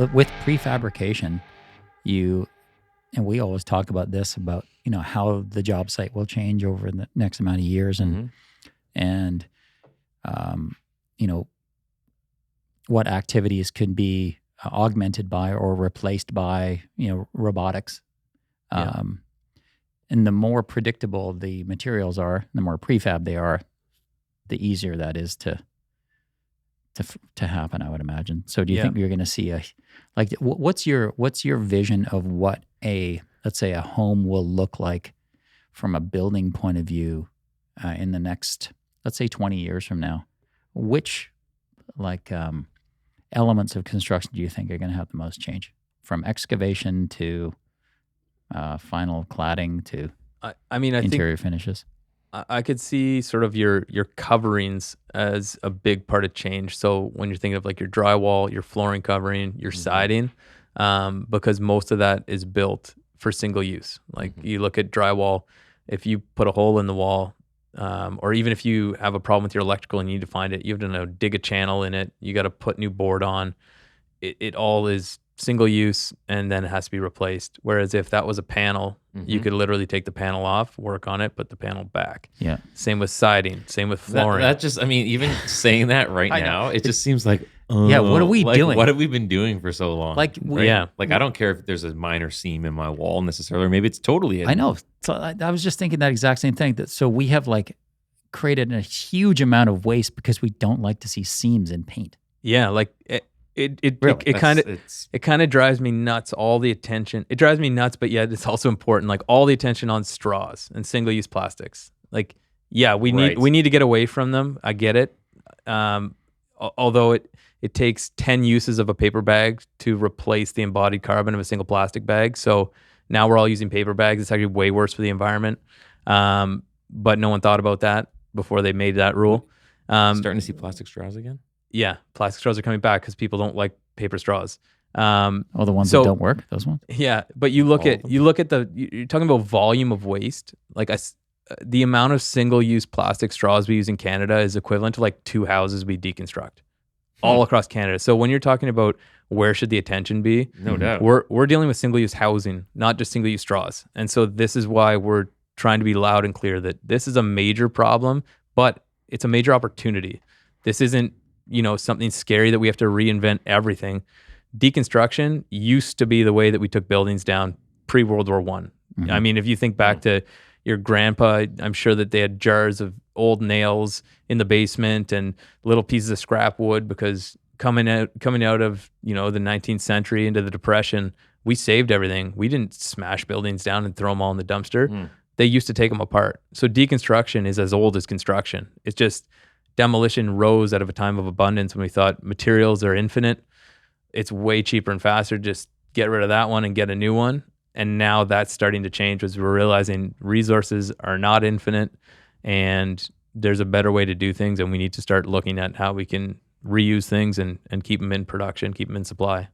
with prefabrication, and we always talk about this, about, how the job site will change over the next amount of years, and what activities could be augmented by or replaced by, robotics. And the more predictable the materials are, the more prefab they are, the easier that is to happen, I would imagine. So do you think you're going to see what's your vision of what let's say a home will look like from a building point of view in the next, let's say 20 years from now? Which elements of construction do you think are going to have the most change, from excavation to final cladding to interior finishes? I could see sort of your coverings as a big part of change. So when you're thinking of like your drywall, your flooring covering, your siding, because most of that is built for single use. Like you look at drywall, if you put a hole in the wall, or even if you have a problem with your electrical and you need to find it, you have to dig a channel in it. You got to put new board on. It all is single use, and then it has to be replaced. Whereas if that was a panel, you could literally take the panel off, work on it, put the panel back. Yeah. Same with siding, same with flooring. That just, even saying that right now, it just seems like, what are we doing? What have we been doing for so long? Like I don't care if there's a minor seam in my wall necessarily, or maybe it's totally hidden. I know. So I was just thinking that exact same thing. So we have created a huge amount of waste because we don't like to see seams in paint. Yeah, it kind of drives me nuts. All the attention, it drives me nuts, but yet it's also important. Like all the attention on straws and single-use plastics. We need to get away from them. I get it. Although it takes 10 uses of a paper bag to replace the embodied carbon of a single plastic bag. So now we're all using paper bags. It's actually way worse for the environment. But no one thought about that before they made that rule. Starting to see plastic straws again? Yeah, plastic straws are coming back because people don't like paper straws. The ones that don't work, those ones. Yeah, but you're talking about volume of waste. The amount of single-use plastic straws we use in Canada is equivalent to 2 houses we deconstruct all across Canada. So when you're talking about where should the attention be, no doubt, we're dealing with single-use housing, not just single-use straws. And so this is why we're trying to be loud and clear that this is a major problem, but it's a major opportunity. This isn't something scary that we have to reinvent everything. Deconstruction used to be the way that we took buildings down pre-World War I. If you think back to your grandpa, I'm sure that they had jars of old nails in the basement and little pieces of scrap wood, because coming out of the 19th century into the Depression, we saved everything. We didn't smash buildings down and throw them all in the dumpster. They used to take them apart. So deconstruction is as old as construction. It's just demolition rose out of a time of abundance when we thought materials are infinite. It's way cheaper and faster. Just get rid of that one and get a new one. And now that's starting to change as we're realizing resources are not infinite and there's a better way to do things. And we need to start looking at how we can reuse things and keep them in production, keep them in supply.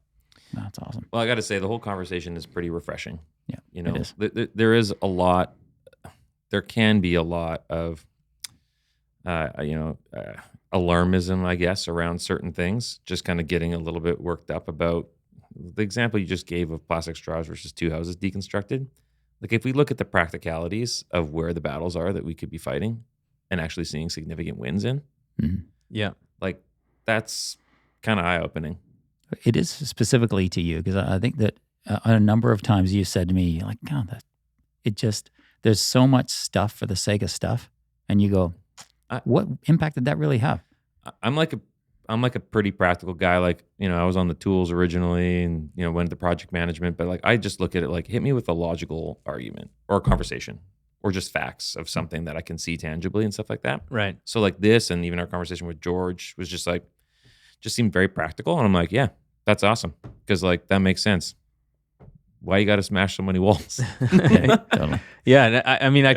That's awesome. Well, I got to say, the whole conversation is pretty refreshing. Yeah, it is. There is a lot, there can be a lot of, alarmism, I guess, around certain things, just kind of getting a little bit worked up about the example you just gave of plastic straws versus 2 houses deconstructed. If we look at the practicalities of where the battles are that we could be fighting and actually seeing significant wins in, that's kind of eye-opening. It is specifically to you, because I think that a number of times you said to me, God, there's so much stuff for the sake of stuff, and you go, what impact did that really have? I'm like a pretty practical guy. I was on the tools originally and, went into project management, but I just look at it hit me with a logical argument or a conversation or just facts of something that I can see tangibly and stuff like that. Right. So this, and even our conversation with George was just seemed very practical. And I'm like, yeah, that's awesome. Because that makes sense. Why you got to smash so many walls? Yeah, totally. Yeah, and I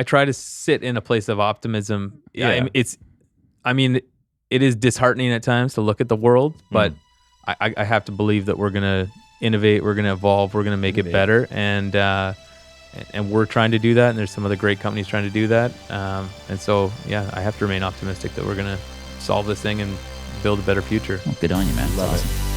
try to sit in a place of optimism. Yeah, it is disheartening at times to look at the world, but I have to believe that we're gonna innovate, we're gonna evolve, we're gonna make it better, and we're trying to do that. And there's some other great companies trying to do that. And so I have to remain optimistic that we're gonna solve this thing and build a better future. Well, good on you, man. Love it.